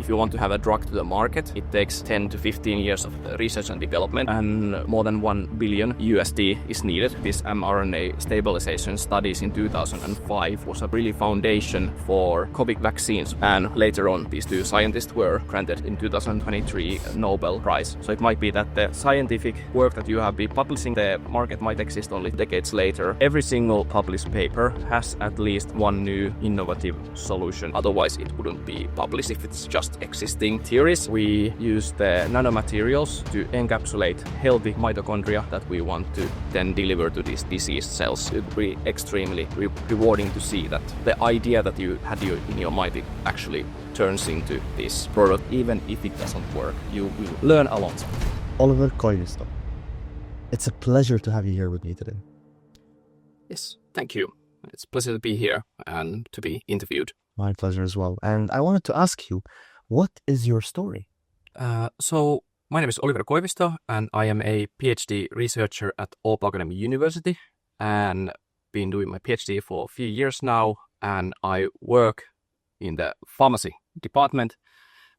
If you want to have a drug to the market, it takes 10 to 15 years of research and development, and more than $1 billion USD is needed. This mRNA stabilization studies in 2005 was a really foundation for COVID vaccines, and later on these two scientists were granted in 2023 a Nobel Prize. So it might be that the scientific work that you have been publishing, the market might exist only decades later. Every single published paper has at least one new innovative solution. Otherwise, it wouldn't be published if it's just existing theories. We use the nanomaterials to encapsulate healthy mitochondria that we want to then deliver to these diseased cells. It would be extremely rewarding to see that the idea that you had in your mind, it actually turns into this product. Even if it doesn't work, you will learn a lot. Oliver Koivisto, it's a pleasure to have you here with me today. Yes, thank you. It's a pleasure to be here and to be interviewed. My pleasure as well. And I wanted to ask you, what is your story? So my name is Oliver Koivisto, and I am a PhD researcher at Åbo Akademi University, and been doing my PhD for a few years now. And I work in the pharmacy department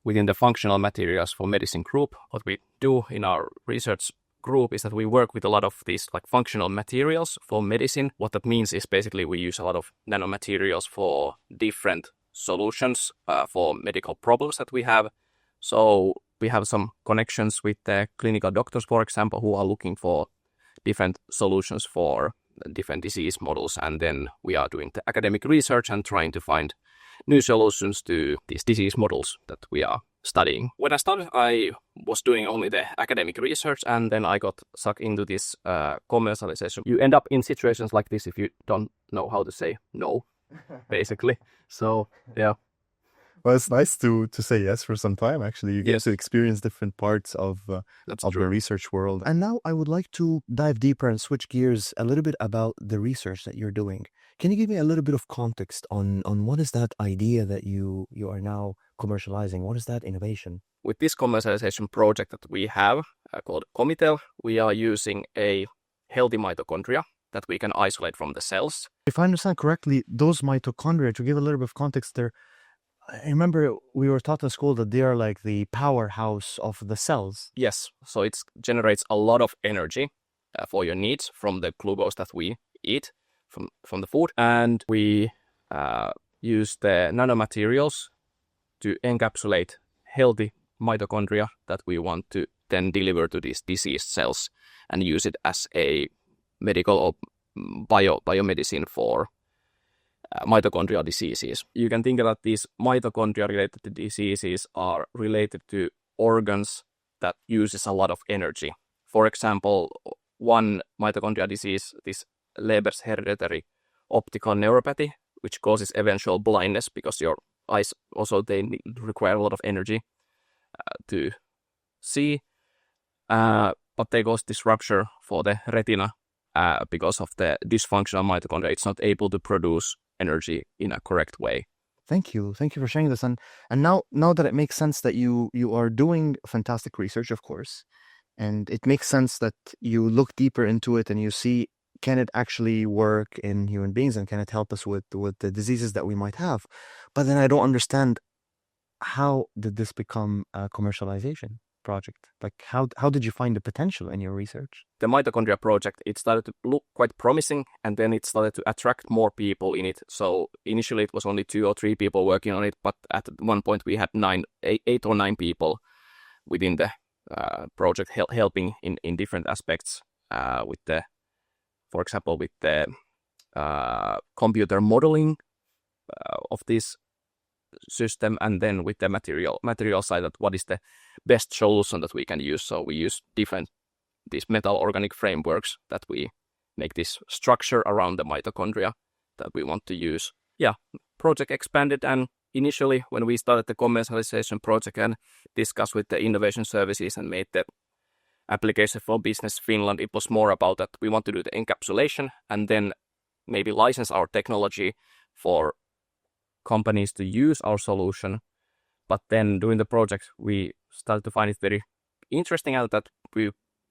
within the functional materials for medicine group. What we do in our research group is that we work with a lot of these like functional materials for medicine. What that means is basically we use a lot of nanomaterials for different solutions for medical problems that we have. So we have some connections with the clinical doctors, for example, who are looking for different solutions for different disease models. And then we are doing the academic research and trying to find new solutions to these disease models that we are studying. When I started, I was doing only the academic research, and then I got sucked into this commercialization. You end up in situations like this if you don't know how to say no, basically. So, yeah. Well, it's nice to say yes for some time, actually. You get to experience different parts of the research world. And now I would like to dive deeper and switch gears a little bit about the research that you're doing. Can you give me a little bit of context on what is that idea that you are now commercializing? What is that innovation? With this commercialization project that we have called Comitell, we are using a healthy mitochondria that we can isolate from the cells. If I understand correctly, those mitochondria, to give a little bit of context there, I remember we were taught in school that they are like the powerhouse of the cells. Yes, so it generates a lot of energy for your needs from the glucose that we eat from the food. And we use the nanomaterials to encapsulate healthy mitochondria that we want to then deliver to these diseased cells and use it as a medical or biomedicine for mitochondrial diseases. You can think that these mitochondria-related diseases are related to organs that uses a lot of energy. For example, one mitochondrial disease, this Leber's hereditary optical neuropathy, which causes eventual blindness because your eyes also require a lot of energy to see, but they cause this rupture for the retina because of the dysfunctional mitochondria. It's not able to produce energy in a correct way. Thank you for sharing this. And now that it makes sense that you are doing fantastic research, of course, and it makes sense that you look deeper into it and you see, can it actually work in human beings and can it help us with the diseases that we might have? But then I don't understand, how did this become a commercialization project? Like how did you find the potential in your research? The mitochondria project, it started to look quite promising, and then it started to attract more people in it. So initially it was only 2 or 3 people working on it, but at one point we had 8 or 9 people within the project helping in different aspects with the, for example, with the computer modeling of this system, and then with the material side, that what is the best solution that we can use. So we use these metal organic frameworks that we make this structure around the mitochondria that we want to use. Yeah, project expanded, and initially when we started the commercialization project and discussed with the innovation services and made the application for Business Finland, it was more about that we want to do the encapsulation and then maybe license our technology for companies to use our solution. But then during the project, we started to find it very interesting, and that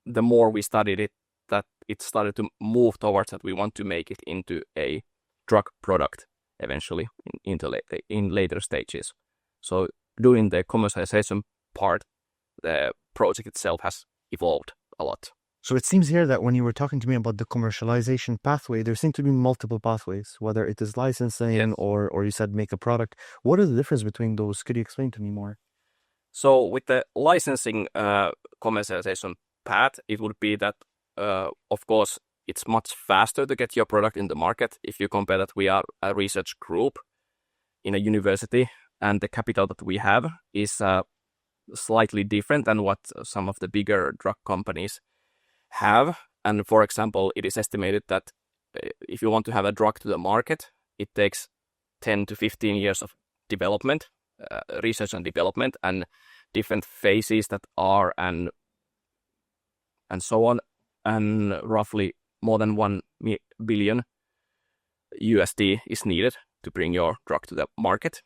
the more we studied it, that it started to move towards that we want to make it into a drug product eventually in later stages. So doing the commercialization part, the project itself has evolved a lot. So it seems here that when you were talking to me about the commercialization pathway, there seem to be multiple pathways, whether it is licensing or you said make a product. What is the difference between those? Could you explain to me more? So with the licensing commercialization path, it would be that, of course, it's much faster to get your product in the market if you compare that we are a research group in a university, and the capital that we have is slightly different than what some of the bigger drug companies have. And for example, it is estimated that if you want to have a drug to the market, it takes 10 to 15 years of development, research and development, and different phases that are and so on, and roughly more than $1 billion is needed to bring your drug to the market.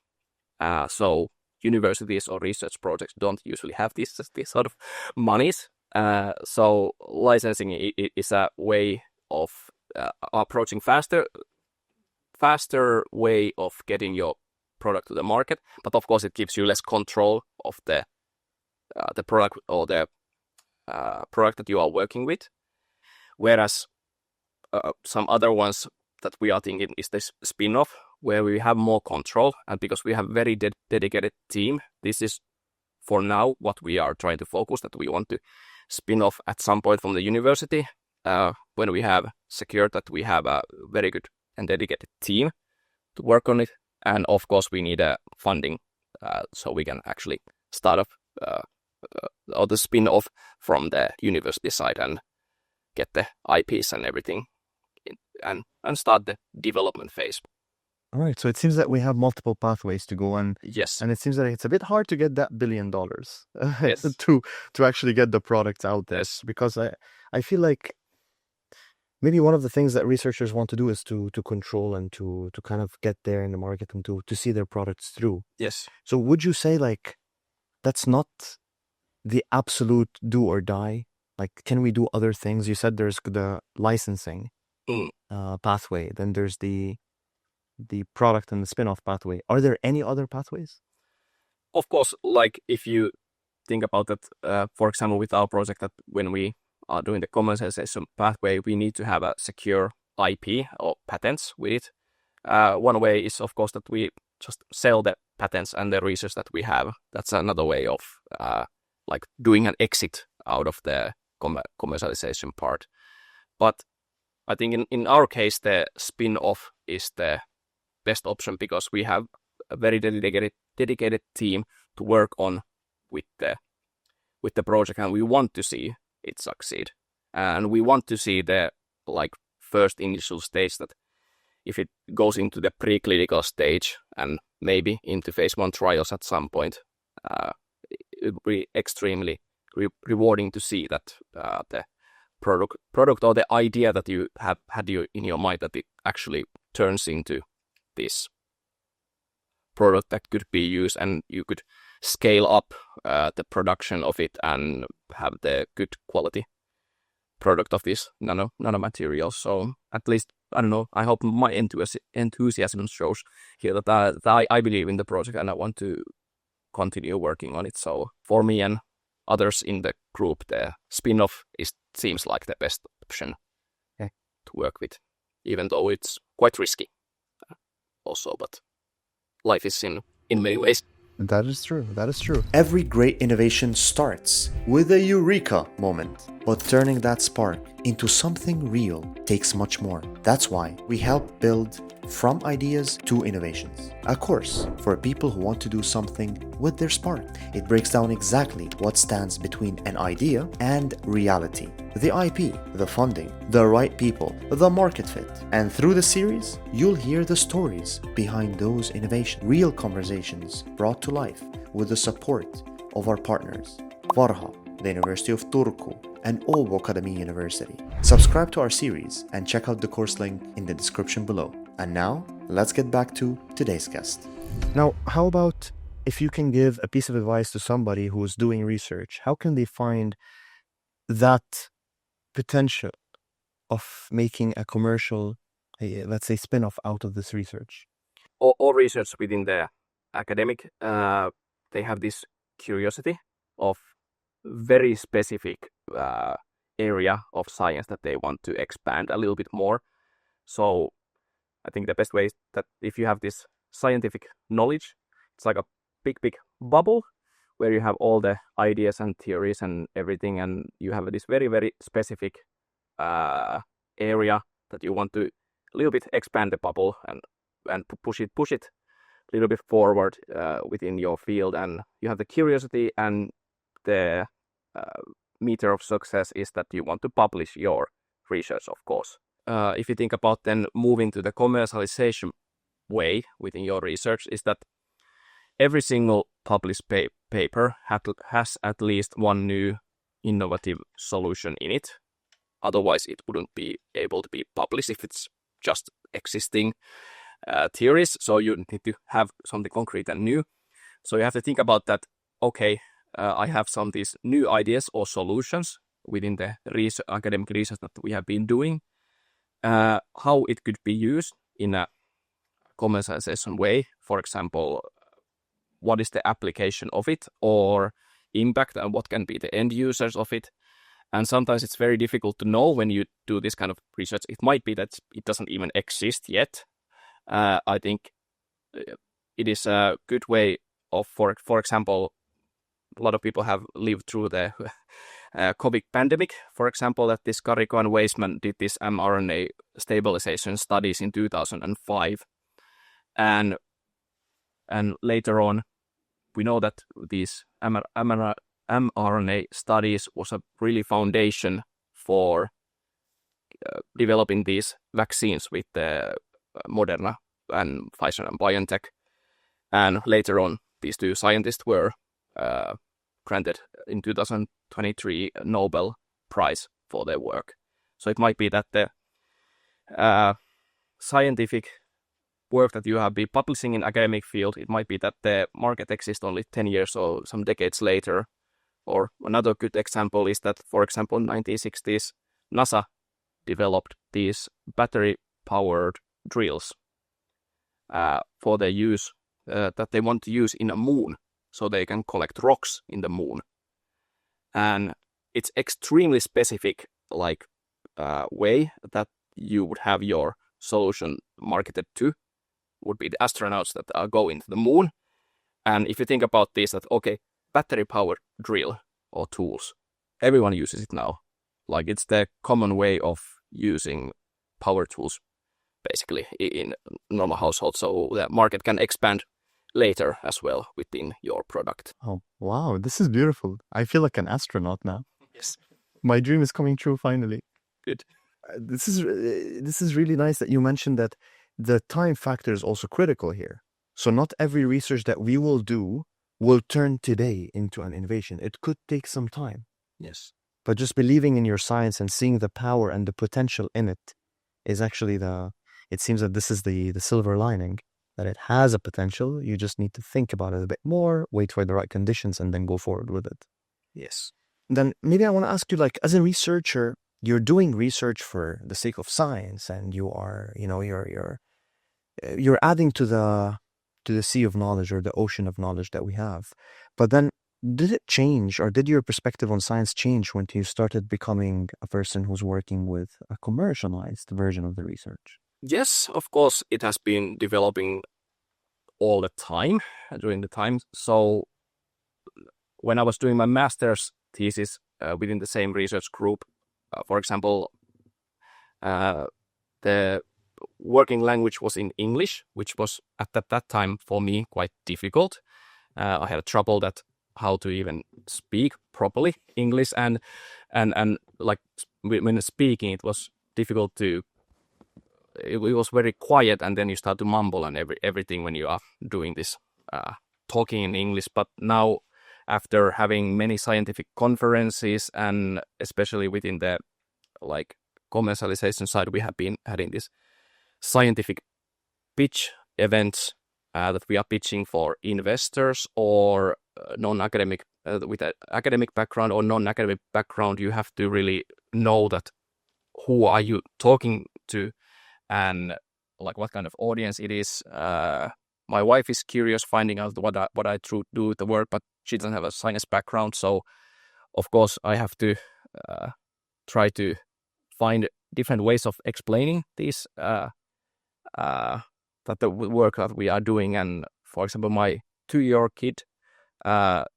So universities or research projects don't usually have these sort of monies. So licensing is a way of approaching faster way of getting your product to the market. But of course, it gives you less control of the product or the product that you are working with. Whereas some other ones that we are thinking is this spin-off, where we have more control, and because we have very dedicated team, this is for now what we are trying to focus, that we want to spin off at some point from the university when we have secured that we have a very good and dedicated team to work on it. And of course, we need funding so we can actually start off or the spin-off from the university side and get the IPs and everything and start the development phase. All right, so it seems that we have multiple pathways to go on. Yes. And it seems that it's a bit hard to get that $1 billion Yes. to actually get the products out there. Yes. Because I feel like maybe one of the things that researchers want to do is to control and to kind of get there in the market and to see their products through. Yes. So would you say like that's not the absolute do or die? Like, can we do other things? You said there's the licensing pathway, then there's the product and the spin-off pathway. Are there any other pathways? Of course, like if you think about that, for example, with our project, that when we are doing the commercialization pathway, we need to have a secure IP or patents with it. One way is, of course, that we just sell the patents and the research that we have. That's another way of like doing an exit out of the commercialization part. But I think in our case, the spin-off is the best option because we have a very dedicated team to work on with the project, and we want to see it succeed. And we want to see the like first initial stage, that if it goes into the preclinical stage and maybe into phase 1 trials at some point, it would be extremely rewarding to see that the product or the idea that you have had in your mind, that it actually turns into this product that could be used, and you could scale up the production of it and have the good quality product of this nanomaterial. So at least, I don't know, I hope my enthusiasm shows here that I believe in the project and I want to continue working on it. So for me and others in the group, the spin-off seems like the best option to work with, even though it's quite risky also, but life is in many ways. That is true. That is true. Every great innovation starts with a Eureka moment, but turning that spark into something real takes much more. That's why we help build From Ideas to Innovations, a course for people who want to do something with their spark. It breaks down exactly what stands between an idea and reality. The IP, the funding, the right people, the market fit. And through the series, you'll hear the stories behind those innovations. Real conversations brought to life with the support of our partners, Varha, the University of Turku, and Åbo Academy University. Subscribe to our series and check out the course link in the description below. And now, let's get back to today's guest. Now, how about if you can give a piece of advice to somebody who is doing research? How can they find that potential of making a commercial, let's say, spin-off out of this research? Or research within the academic they have this curiosity of very specific area of science that they want to expand a little bit more. So I think the best way is that if you have this scientific knowledge, it's like a big bubble where you have all the ideas and theories and everything, and you have this very specific area that you want to a little bit expand the bubble and push it a little bit forward within your field, and you have the curiosity, and the meter of success is that you want to publish your research, of course. If you think about then moving to the commercialization way within your research, is that every single published paper has at least one new innovative solution in it. Otherwise, it wouldn't be able to be published if it's just existing theories. So you need to have something concrete and new. So you have to think about that. Okay, I have some of these new ideas or solutions within the academic research that we have been doing. How it could be used in a commercialization way. For example, what is the application of it or impact, and what can be the end users of it. And sometimes it's very difficult to know when you do this kind of research. It might be that it doesn't even exist yet. I think it is a good way of, for example, a lot of people have lived through the COVID pandemic. For example, that this Kariko and Weisman did this mRNA stabilization studies in 2005. And later on, we know that these mRNA studies was a really foundation for developing these vaccines with the Moderna and Pfizer and BioNTech. And later on, these two scientists were granted in 2023 a Nobel Prize for their work. So it might be that the scientific work that you have been publishing in academic field, it might be that the market exists only 10 years or some decades later. Or another good example is that, for example, in the 1960s, NASA developed these battery-powered drills for their use that they want to use in a moon, so they can collect rocks in the moon. And it's extremely specific, like way that you would have your solution marketed to, would be the astronauts that are going to the moon. And if you think about this, that okay, battery-powered drill or tools, everyone uses it now. Like it's the common way of using power tools, basically, in normal households. So the market can expand later as well within your product. Oh, wow. This is beautiful. I feel like an astronaut now. Yes. My dream is coming true finally. Good. This is really nice that you mentioned that the time factor is also critical here. So not every research that we will do will turn today into an innovation. It could take some time. Yes. But just believing in your science and seeing the power and the potential in it is actually it seems that this is the silver lining, that it has a potential. You just need to think about it a bit more, wait for the right conditions, and then go forward with it. Yes. Then maybe I want to ask you, like, as a researcher, you're doing research for the sake of science, and you are, you're adding to the sea of knowledge or the ocean of knowledge that we have. But then, did it change, or did your perspective on science change when you started becoming a person who's working with a commercialized version of the research? Yes, of course, it has been developing all the time during the time. So when I was doing my master's thesis within the same research group, for example, the working language was in English, which was at that time for me quite difficult. I had trouble that how to even speak properly English, and like when speaking, it was difficult to. It was very quiet, and then you start to mumble and everything when you are doing this talking in English. But now, after having many scientific conferences, and especially within the like commercialization side, we have been having this scientific pitch events that we are pitching for investors or non-academic with an academic background or non-academic background. You have to really know that who are you talking to, and like what kind of audience it is, my wife is curious finding out what I do with the work, but she doesn't have a science background. So, of course, I have to try to find different ways of explaining these that the work that we are doing. And for example, my 2-year-old kid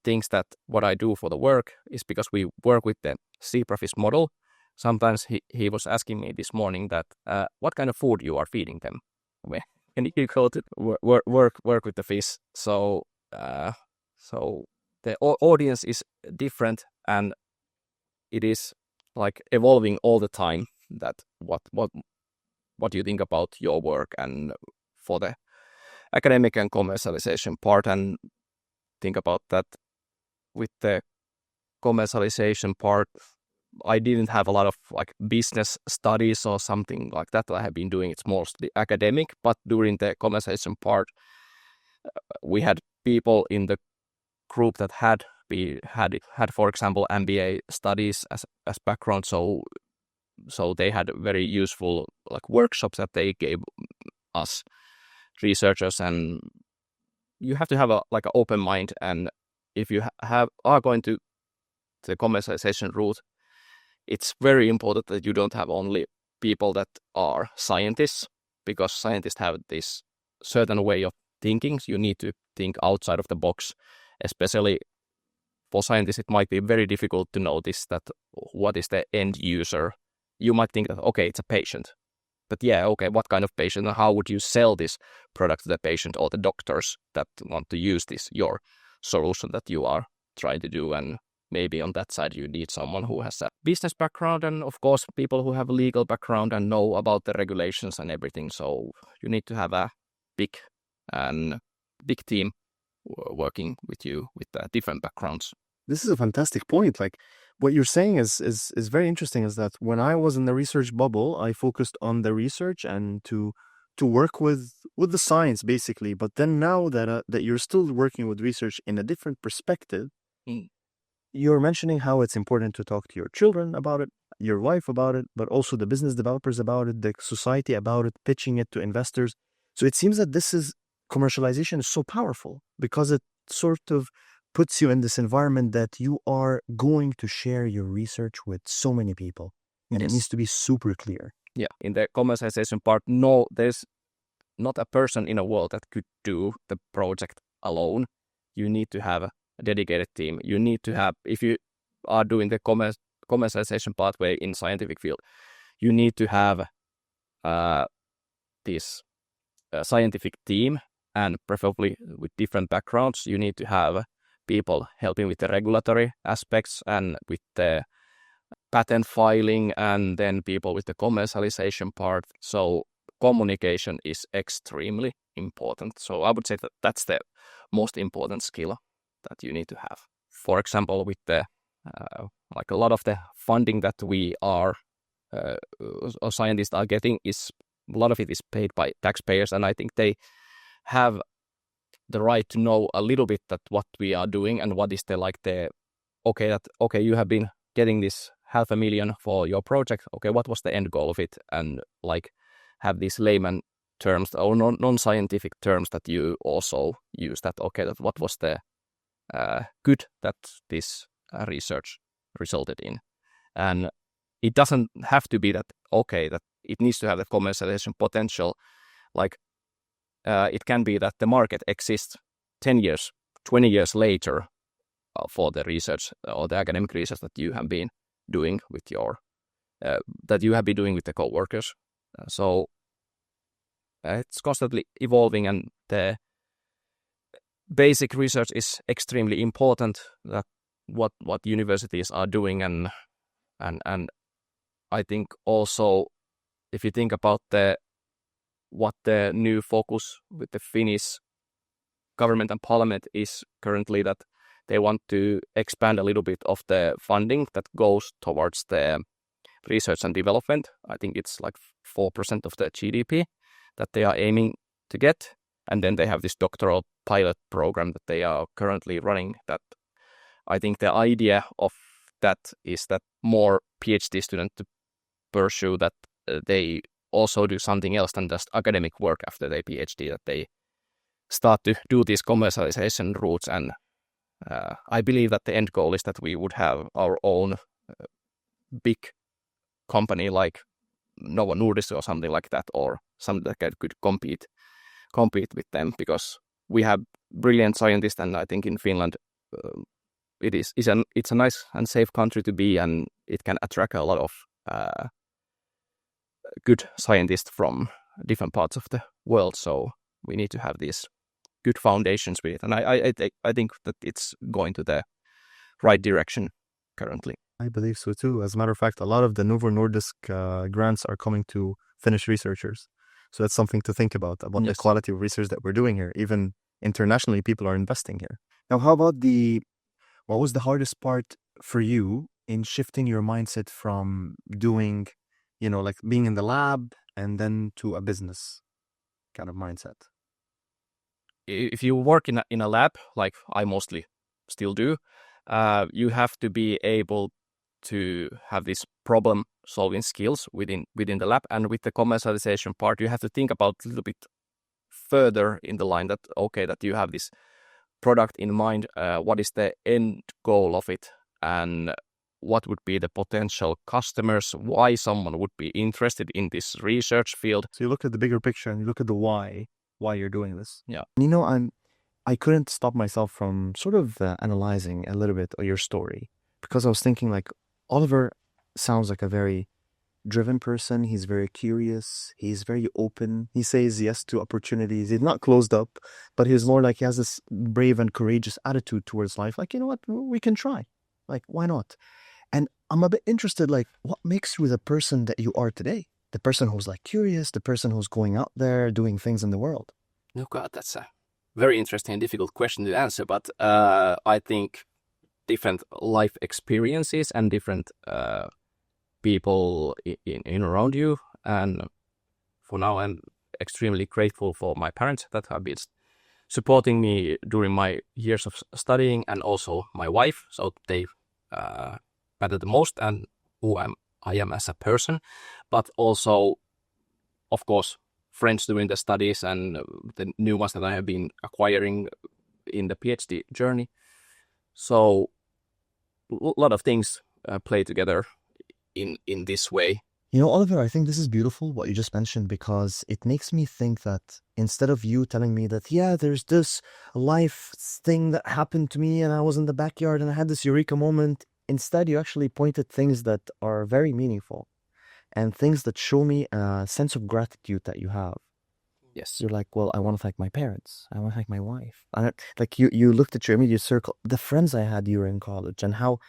thinks that what I do for the work is because we work with the zebrafish model. Sometimes he was asking me this morning that what kind of food you are feeding them. Can you go to work with the fish? So so the audience is different, and it is like evolving all the time. That what you think about your work and for the academic and commercialization part, and think about that with the commercialization part. I didn't have a lot of like business studies or something like that I have been doing. It's mostly academic, but during the commercialization part, we had people in the group that had for example MBA studies as background. So they had very useful like workshops that they gave us researchers, and you have to have an open mind. And if you are going to the commercialization route, it's very important that you don't have only people that are scientists, because scientists have this certain way of thinking. So you need to think outside of the box. Especially for scientists, it might be very difficult to notice that what is the end user. You might think that, okay, it's a patient. But yeah, okay, what kind of patient? And how would you sell this product to the patient or the doctors that want to use your solution that you are trying to do? And maybe on that side, you need someone who has a business background, and of course, people who have a legal background and know about the regulations and everything. So you need to have a big team working with you with different backgrounds. This is a fantastic point. Like what you're saying is very interesting, is that when I was in the research bubble, I focused on the research and to work with the science basically. But then now that you're still working with research in a different perspective, you're mentioning how it's important to talk to your children about it, your wife about it, but also the business developers about it, the society about it, pitching it to investors. So it seems that commercialization is so powerful because it sort of puts you in this environment that you are going to share your research with so many people. And It needs to be super clear. Yeah, in the commercialization part, no, there's not a person in the world that could do the project alone. You need to have a dedicated team. You need to have, if you are doing the commercialization pathway in scientific field, you need to have this scientific team, and preferably with different backgrounds. You need to have people helping with the regulatory aspects and with the patent filing, and then people with the commercialization part. So communication is extremely important. So I would say that that's the most important skill that you need to have. For example, with the like a lot of the funding that we are or scientists are getting, a lot of it is paid by taxpayers, and I think they have the right to know a little bit that what we are doing and what is you have been getting this $500,000 for your project. Okay, what was the end goal of it? And like have these layman terms or non-scientific terms that you also use. That that what was the good that this research resulted in, and it doesn't have to be that that it needs to have the commercialization potential. Like it can be that the market exists 10 years, 20 years later for the research or the academic research that you have been doing with the co-workers. So it's constantly evolving, and the basic research is extremely important. That what universities are doing, and I think also if you think about what the new focus with the Finnish government and parliament is currently, that they want to expand a little bit of the funding that goes towards the research and development. I think it's like 4% of the GDP that they are aiming to get. And then they have this doctoral pilot program that they are currently running. That I think the idea of that is that more PhD students to pursue that they also do something else than just academic work after their PhD, that they start to do these commercialization routes. And I believe that the end goal is that we would have our own big company like Novo Nordisk or something like that, or something that could compete with them, because we have brilliant scientists, and I think in Finland it's a nice and safe country to be, and it can attract a lot of good scientists from different parts of the world. So we need to have these good foundations with it, and I think that it's going to the right direction currently. I believe so too. As a matter of fact, a lot of the Novo Nordisk grants are coming to Finnish researchers. So that's something to think about Yes. the quality of research that we're doing here. Even internationally, people are investing here. Now, how about what was the hardest part for you in shifting your mindset from doing, like being in the lab and then to a business kind of mindset? If you work in a lab, like I mostly still do, you have to be able to have these problem solving skills within the lab. And with the commercialization part, you have to think about a little bit further in the line that, okay, that you have this product in mind, what is the end goal of it, and what would be the potential customers, why someone would be interested in this research field. So you look at the bigger picture and you look at the why you're doing this. Yeah. I couldn't stop myself from sort of analyzing a little bit of your story, because I was thinking like, Oliver sounds like a very driven person. He's very curious. He's very open. He says yes to opportunities. He's not closed up, but he's more like he has this brave and courageous attitude towards life. Like, you know what, we can try. Like, why not? And I'm a bit interested, like, what makes you the person that you are today? The person who's like curious, the person who's going out there doing things in the world. No, God, that's a very interesting and difficult question to answer. But I think different life experiences and different people in around you. And for now, I'm extremely grateful for my parents that have been supporting me during my years of studying, and also my wife. So they matter the most, and who I am as a person. But also, of course, friends during the studies and the new ones that I have been acquiring in the PhD journey. So a lot of things play together in this way. Oliver, I think this is beautiful what you just mentioned, because it makes me think that instead of you telling me that, yeah, there's this life thing that happened to me and I was in the backyard and I had this eureka moment, instead you actually pointed things that are very meaningful and things that show me a sense of gratitude that you have. Yes. You're like, well, I want to thank my parents. I want to thank my wife. Like you looked at your immediate circle, the friends I had you were in college, and how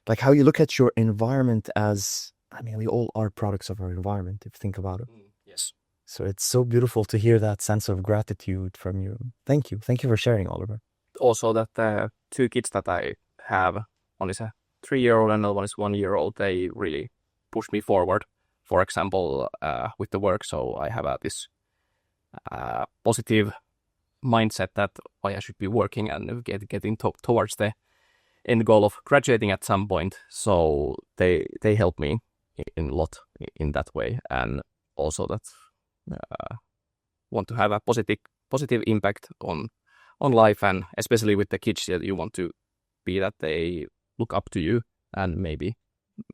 you look at your environment as, we all are products of our environment, if you think about it. Yes. So it's so beautiful to hear that sense of gratitude from you. Thank you. Thank you for sharing, Oliver. Also that the two kids that I have, one is a 3-year-old and another one is 1-year-old, they really push me forward. For example, with the work, so I have this positive mindset that I should be working and getting towards the end goal of graduating at some point. So they help me in a lot in that way, and also that want to have a positive impact on life, and especially with the kids, that you want to be that they look up to you, and maybe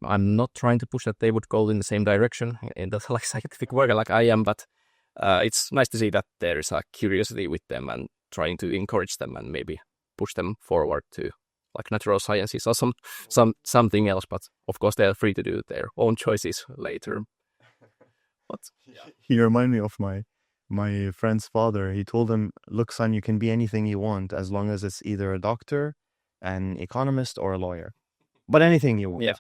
I'm not trying to push that they would go in the same direction in the scientific work like I am, but it's nice to see that there is a curiosity with them and trying to encourage them and maybe push them forward to like natural sciences or something else. But of course, they are free to do their own choices later. But You remind me of my friend's father. He told him, look, son, you can be anything you want as long as it's either a doctor, an economist, or a lawyer. But anything you want. yeah.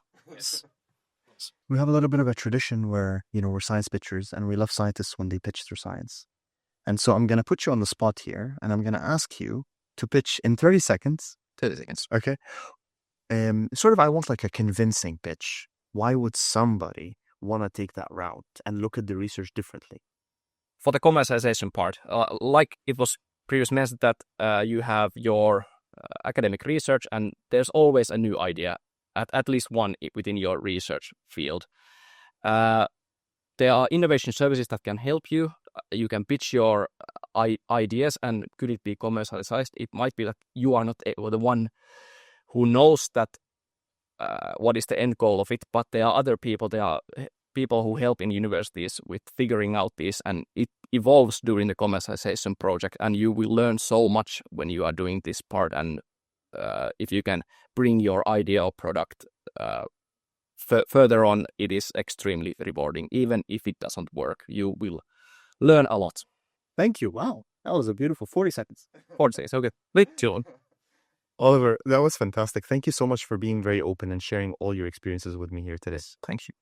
We have a little bit of a tradition where, we're science pitchers and we love scientists when they pitch their science. And so I'm going to put you on the spot here and I'm going to ask you to pitch in 30 seconds. 30 seconds. Okay. I want like a convincing pitch. Why would somebody want to take that route and look at the research differently? For the commercialization part, like it was previously mentioned, that you have your academic research and there's always a new idea, at least one within your research field. There are innovation services that can help you you can pitch your ideas, and could it be commercialized? It might be that you are not the one who knows that what is the end goal of it, but there are other people. There are people who help in universities with figuring out this, and it evolves during the commercialization project, and you will learn so much when you are doing this part. And if you can bring your idea or product further on, it is extremely rewarding. Even if it doesn't work, you will learn a lot. Thank you. Wow. That was a beautiful 40 seconds. 40 seconds, okay. Wait, John. Oliver, that was fantastic. Thank you so much for being very open and sharing all your experiences with me here today. Thank you.